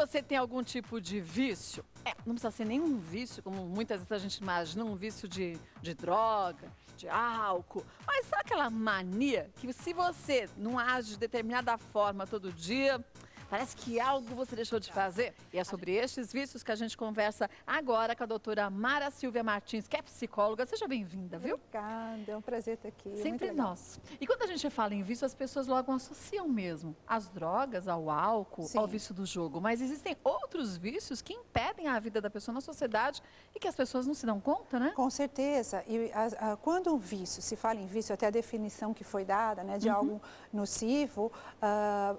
você tem algum tipo de vício, não precisa ser nenhum vício, como muitas vezes a gente imagina, um vício de droga, de álcool, mas sabe aquela mania que se você não age de determinada forma todo dia, parece que algo você deixou de fazer? E é sobre estes vícios que a gente conversa agora com a doutora Mara Silvia Martins, que é psicóloga. Seja bem-vinda, viu? Obrigada, é um prazer estar aqui. Sempre nós. E quando a gente fala em vício, as pessoas logo associam mesmo as drogas ao álcool, Sim. ao vício do jogo. Mas existem outros vícios que impedem a vida da pessoa na sociedade e que as pessoas não se dão conta, né? Com certeza. E quando um vício, se fala em vício, até a definição que foi dada, né, de algo nocivo,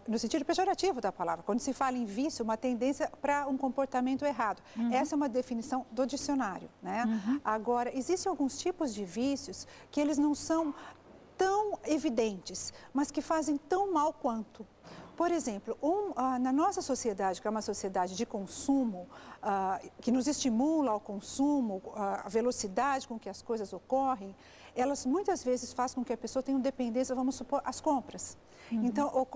no sentido pejorativo da palavra. Quando se fala em vício, uma tendência para um comportamento errado. Essa é uma definição do dicionário, né? Agora, existem alguns tipos de vícios que eles não são tão evidentes, mas que fazem tão mal quanto. Por exemplo, na nossa sociedade, que é uma sociedade de consumo, que nos estimula ao consumo, a velocidade com que as coisas ocorrem, elas muitas vezes fazem com que a pessoa tenha dependência, vamos supor, às compras. Então,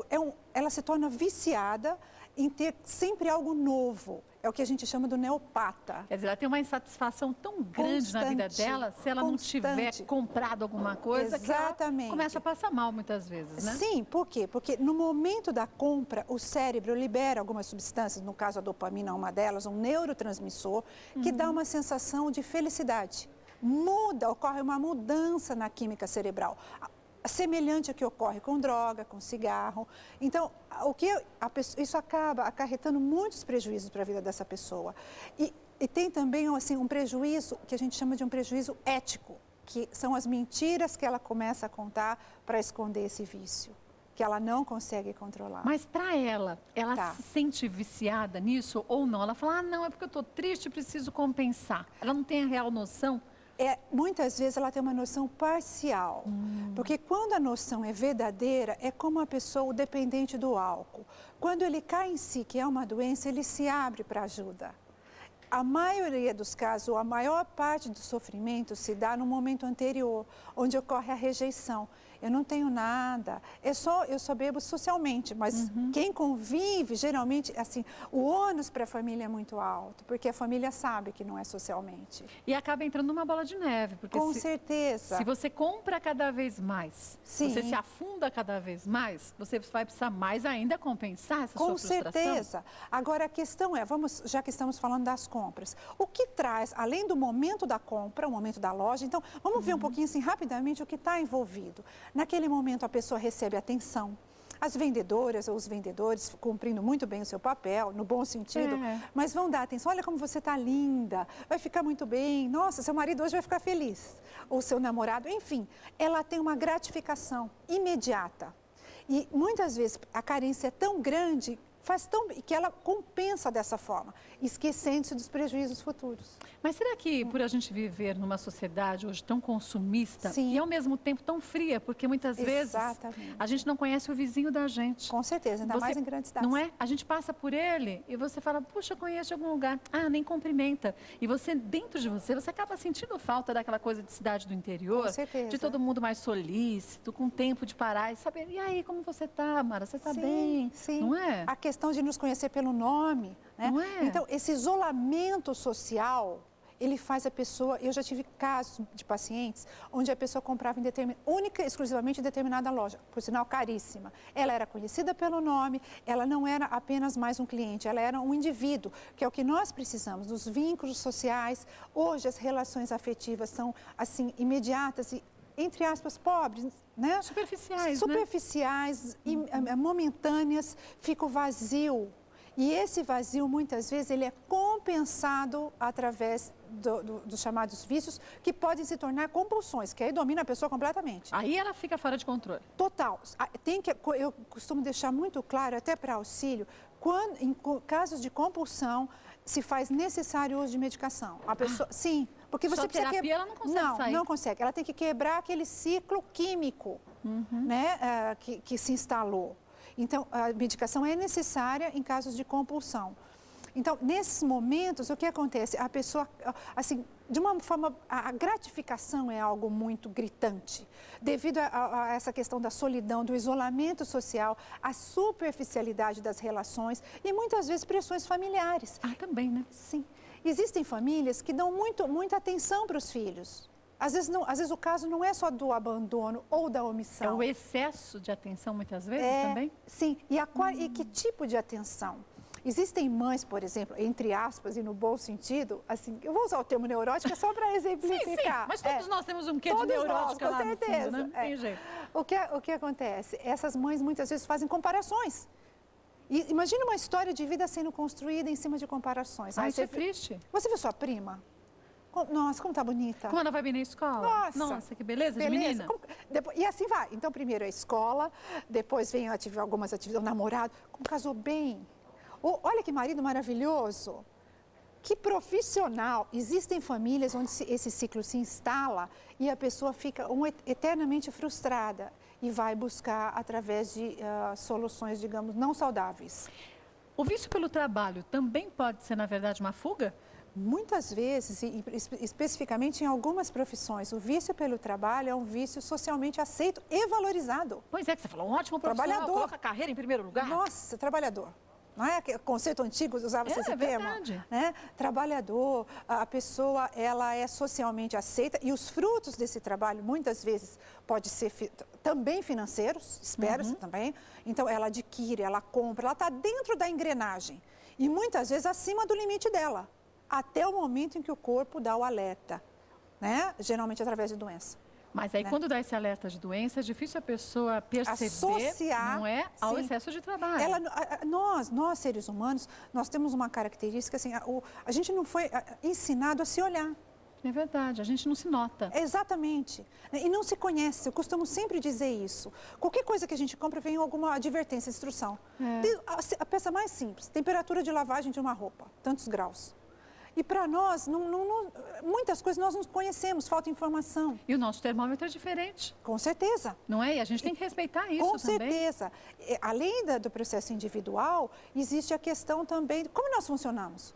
ela se torna viciada em ter sempre algo novo. É o que a gente chama do neopata. Quer dizer, ela tem uma insatisfação tão grande na vida dela, se ela não tiver comprado alguma coisa, exatamente, que ela começa a passar mal muitas vezes, né? Sim, por quê? Porque no momento da compra, o cérebro libera algumas substâncias, no caso a dopamina é uma delas, um neurotransmissor, que dá uma sensação de felicidade. Ocorre uma mudança na química cerebral, semelhante ao que ocorre com droga, com cigarro. Então, isso acaba acarretando muitos prejuízos para a vida dessa pessoa. E tem também assim, um prejuízo que a gente chama de um prejuízo ético, que são as mentiras que ela começa a contar para esconder esse vício, que ela não consegue controlar. Mas para ela se sente viciada nisso ou não? Ela fala, não, é porque eu estou triste, preciso compensar. Ela não tem a real noção? Muitas vezes ela tem uma noção parcial, porque quando a noção é verdadeira, é como a pessoa, o dependente do álcool. Quando ele cai em si, que é uma doença, ele se abre para ajuda. A maioria dos casos, ou a maior parte do sofrimento se dá no momento anterior, onde ocorre a rejeição. Eu não tenho nada, eu só bebo socialmente, mas quem convive, geralmente, assim, o ônus para a família é muito alto, porque a família sabe que não é socialmente. E acaba entrando numa bola de neve, porque com certeza. Se você compra cada vez mais, você se afunda cada vez mais, você vai precisar mais ainda compensar essa sua frustração? Com certeza. Agora a questão é, já que estamos falando das compras, o que traz, além do momento da compra, o momento da loja, então vamos ver um pouquinho assim rapidamente o que está envolvido. Naquele momento a pessoa recebe atenção, as vendedoras ou os vendedores cumprindo muito bem o seu papel, no bom sentido, mas vão dar atenção, olha como você está linda, vai ficar muito bem, nossa, seu marido hoje vai ficar feliz, ou seu namorado, enfim, ela tem uma gratificação imediata. E muitas vezes a carência é tão grande que ela compensa dessa forma, esquecendo-se dos prejuízos futuros. Mas será que por a gente viver numa sociedade hoje tão consumista e ao mesmo tempo tão fria, porque muitas vezes a gente não conhece o vizinho da gente. Com certeza, ainda mais em grandes cidades. Não é? A gente passa por ele e você fala, puxa, eu conheço de algum lugar. Ah, nem cumprimenta. E você, dentro de você acaba sentindo falta daquela coisa de cidade do interior. Com certeza. De todo mundo mais solícito, com tempo de parar e saber, e aí, como você tá, Mara? Você tá bem? Sim. Não é? A questão de nos conhecer pelo nome, né? Não é? Então, esse isolamento social, ele faz a pessoa... Eu já tive casos de pacientes onde a pessoa comprava única e exclusivamente em determinada loja, por sinal caríssima. Ela era conhecida pelo nome, ela não era apenas mais um cliente, ela era um indivíduo, que é o que nós precisamos, dos vínculos sociais. Hoje, as relações afetivas são, assim, imediatas e, entre aspas, pobres, né? Superficiais, momentâneas, fica o vazio. E esse vazio, muitas vezes, ele é compensado através dos chamados vícios, que podem se tornar compulsões, que aí domina a pessoa completamente. Aí ela fica fora de controle. Total. Eu costumo deixar muito claro, até para auxílio, em casos de compulsão, se faz necessário o uso de medicação. A pessoa, sim, porque você precisa terapia ela não consegue sair. Não consegue. Ela tem que quebrar aquele ciclo químico, né, que se instalou. Então, a medicação é necessária em casos de compulsão. Então, nesses momentos, o que acontece? A pessoa, assim, de uma forma, a gratificação é algo muito gritante, devido a essa questão da solidão, do isolamento social, a superficialidade das relações e muitas vezes pressões familiares. Ah, também, né? Sim. Existem famílias que dão muita atenção para os filhos. Às vezes o caso não é só do abandono ou da omissão. É o excesso de atenção, muitas vezes, também? Sim. E que tipo de atenção? Existem mães, por exemplo, entre aspas e no bom sentido, assim, eu vou usar o termo neurótica só para exemplificar. Sim, mas todos nós temos um quê de neurótica lá no fundo, né? Não tem jeito. O que acontece? Essas mães muitas vezes fazem comparações. E imagina uma história de vida sendo construída em cima de comparações. Isso é triste. Você viu sua prima? Nossa, como tá bonita. Como ela vai bem na escola? Nossa, que beleza de menina. E assim vai. Então, primeiro a escola, depois vem algumas atividades, o namorado. Como casou bem. Olha que marido maravilhoso. Que profissional. Existem famílias onde esse ciclo se instala e a pessoa fica eternamente frustrada e vai buscar através de soluções, digamos, não saudáveis. O vício pelo trabalho também pode ser, na verdade, uma fuga? Muitas vezes, e especificamente em algumas profissões, o vício pelo trabalho é um vício socialmente aceito e valorizado. Pois é, que você falou, um ótimo profissional, trabalhador. Coloca a carreira em primeiro lugar. Nossa, trabalhador. Não é o conceito antigo, usava-se esse termo? Né? Trabalhador, a pessoa, ela é socialmente aceita e os frutos desse trabalho, muitas vezes, pode ser também financeiros, espera-se também. Então, ela adquire, ela compra, ela está dentro da engrenagem e muitas vezes acima do limite dela, até o momento em que o corpo dá o alerta, né? Geralmente através de doença. Mas aí, quando dá esse alerta de doença, é difícil a pessoa perceber, associar, não é, ao excesso de trabalho. Nós, seres humanos, nós temos uma característica, assim, a gente não foi ensinado a se olhar. É verdade, a gente não se nota. Exatamente. E não se conhece, eu costumo sempre dizer isso. Qualquer coisa que a gente compra vem alguma advertência, instrução. A peça mais simples, temperatura de lavagem de uma roupa, tantos graus. E para nós, muitas coisas nós não conhecemos, falta informação. E o nosso termômetro é diferente. Com certeza. Não é? E a gente tem que respeitar isso também. Com também. certeza. Além do processo individual, existe a questão também de como nós funcionamos.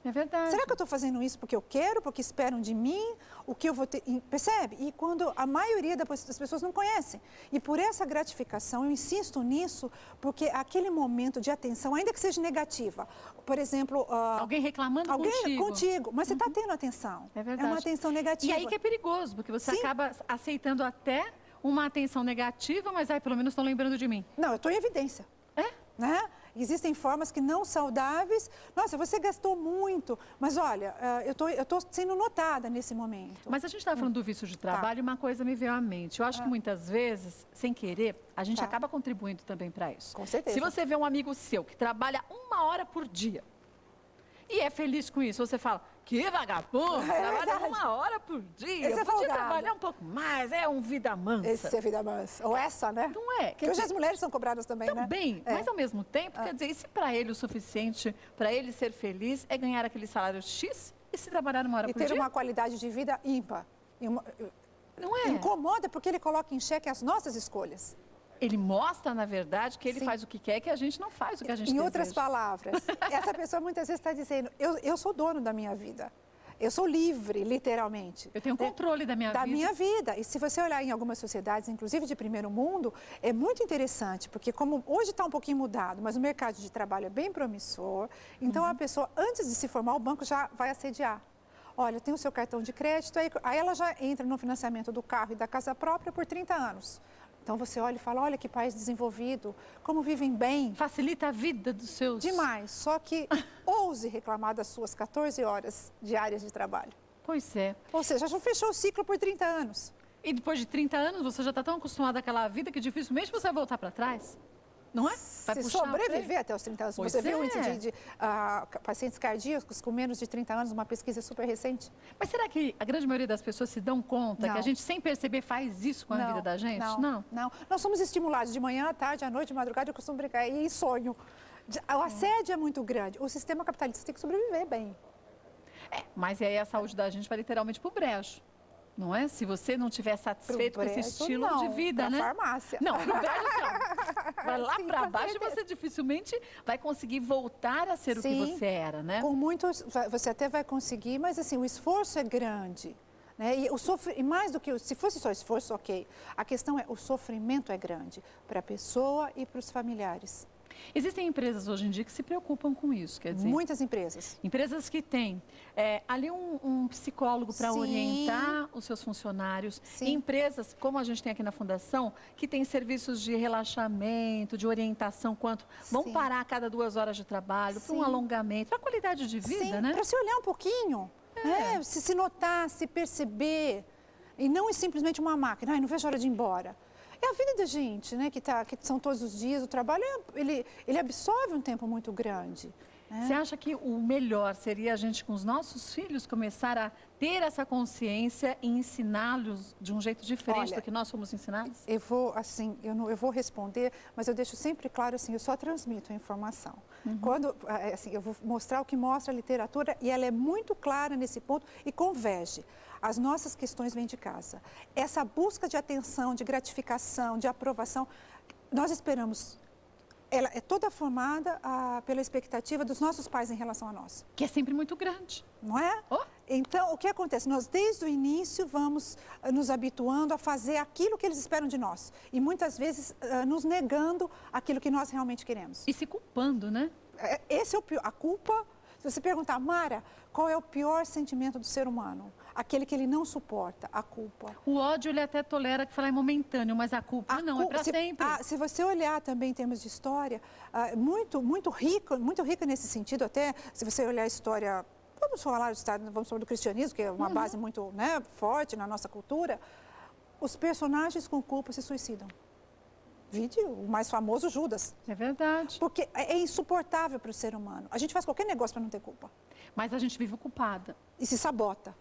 É verdade. Será que eu estou fazendo isso porque eu quero, porque esperam de mim, o que eu vou ter... Percebe? E quando a maioria das pessoas não conhecem. E por essa gratificação, eu insisto nisso, porque aquele momento de atenção, ainda que seja negativa, por exemplo... alguém reclamando contigo, mas você está tendo atenção. É verdade. É uma atenção negativa. E aí que é perigoso, porque você acaba aceitando até uma atenção negativa, mas aí pelo menos estão lembrando de mim. Não, eu estou em evidência. Né? Existem formas que não saudáveis. Nossa, você gastou muito, mas olha, eu tô sendo notada nesse momento. Mas a gente estava falando do vício de trabalho e uma coisa me veio à mente. Eu acho que muitas vezes, sem querer, a gente acaba contribuindo também para isso. Com certeza. Se você vê um amigo seu que trabalha 1 hora por dia e é feliz com isso, você fala, que vagabundo, trabalha 1 hora por dia, eu podia trabalhar um pouco mais, é um vida mansa. Esse é vida mansa, ou essa, né? Não é? Porque hoje as mulheres são cobradas também, né? Também, mas ao mesmo tempo, quer dizer, e se para ele o suficiente, para ele ser feliz, é ganhar aquele salário X e se trabalhar 1 hora por dia? E ter uma qualidade de vida ímpar. Não é? Incomoda porque ele coloca em xeque as nossas escolhas. Ele mostra, na verdade, que ele faz o que quer, que a gente não faz o que a gente deseja. Em outras palavras, essa pessoa muitas vezes está dizendo, eu sou dono da minha vida. Eu sou livre, literalmente. Eu tenho controle da minha vida. Da minha vida. E se você olhar em algumas sociedades, inclusive de primeiro mundo, é muito interessante, porque como hoje está um pouquinho mudado, mas o mercado de trabalho é bem promissor, então a pessoa, antes de se formar, o banco já vai assediar. Olha, tem o seu cartão de crédito, aí ela já entra no financiamento do carro e da casa própria por 30 anos. Então você olha e fala, olha que país desenvolvido, como vivem bem. Facilita a vida dos seus... Demais, só que ouse reclamar das suas 14 horas diárias de trabalho. Pois é. Ou seja, já fechou o ciclo por 30 anos. E depois de 30 anos, você já está tão acostumado àquela vida que dificilmente você vai voltar para trás. Não é? Se sobreviver até os 30 anos. Você viu o índice de pacientes cardíacos com menos de 30 anos, uma pesquisa super recente? Mas será que a grande maioria das pessoas se dão conta que a gente, sem perceber, faz isso com a vida da gente? Não. Nós somos estimulados de manhã, à tarde, à noite, de madrugada, eu costumo brincar, e em sonho. O assédio é muito grande. O sistema capitalista tem que sobreviver bem. Mas aí a saúde da gente vai literalmente pro brejo. Não é? Se você não estiver satisfeito com esse estilo de vida, né? Farmácia. Não, pro brejo não. vai lá Sim, para com baixo e certeza. você dificilmente vai conseguir voltar a ser o que Sim. você era, né? Com muitos, você até vai conseguir, mas assim, o esforço é grande. Né? E mais do que, se fosse só esforço, ok. A questão é, o sofrimento é grande para a pessoa e para os familiares. Existem empresas hoje em dia que se preocupam com isso, quer dizer, Muitas empresas. empresas que têm ali um psicólogo para Sim. orientar os seus funcionários. Sim. E empresas, como a gente tem aqui na Fundação, que tem serviços de relaxamento, de orientação, quanto vão Sim. parar a cada 2 horas de trabalho, para um Sim. alongamento, para a qualidade de vida, Sim, né? para se olhar um pouquinho, né? Se notar, se perceber. E não é simplesmente uma máquina, não vejo a hora de ir embora. É a vida da gente, né? Que são todos os dias, o trabalho, ele absorve um tempo muito grande. Né? Você acha que o melhor seria a gente, com os nossos filhos, começar a ter essa consciência e ensiná-los de um jeito diferente Olha, do que nós fomos ensinados? Eu vou, assim, eu vou responder, mas eu deixo sempre claro, assim, eu só transmito a informação. Quando, assim, eu vou mostrar o que mostra a literatura e ela é muito clara nesse ponto e converge. As nossas questões vêm de casa. Essa busca de atenção, de gratificação, de aprovação, nós esperamos. Ela é toda formada pela expectativa dos nossos pais em relação a nós. Que é sempre muito grande. Não é? Oh. Então, o que acontece? Nós, desde o início, vamos nos habituando a fazer aquilo que eles esperam de nós. E muitas vezes nos negando aquilo que nós realmente queremos. E se culpando, né? Esse é o pior. A culpa, se você perguntar, Mara, qual é o pior sentimento do ser humano? Aquele que ele não suporta, a culpa. O ódio, ele até tolera que falar é momentâneo, mas a culpa não, é para sempre. Se você olhar também em termos de história, muito rica nesse sentido, até se você olhar a história, vamos falar do cristianismo, que é uma base muito, né, forte na nossa cultura, os personagens com culpa se suicidam. Vide o mais famoso, Judas. É verdade. Porque é insuportável para o ser humano. A gente faz qualquer negócio para não ter culpa. Mas a gente vive culpada. E se sabota.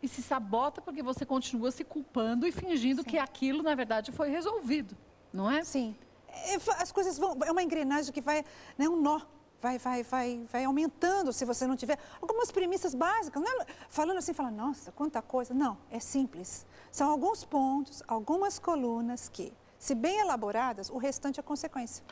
E se sabota porque você continua se culpando e fingindo que aquilo, na verdade, foi resolvido, não é? Sim. As coisas vão... É uma engrenagem que vai... Né, um nó. Vai aumentando se você não tiver algumas premissas básicas. Não é, falando assim, nossa, quanta coisa. Não, é simples. São alguns pontos, algumas colunas que, se bem elaboradas, o restante é consequência.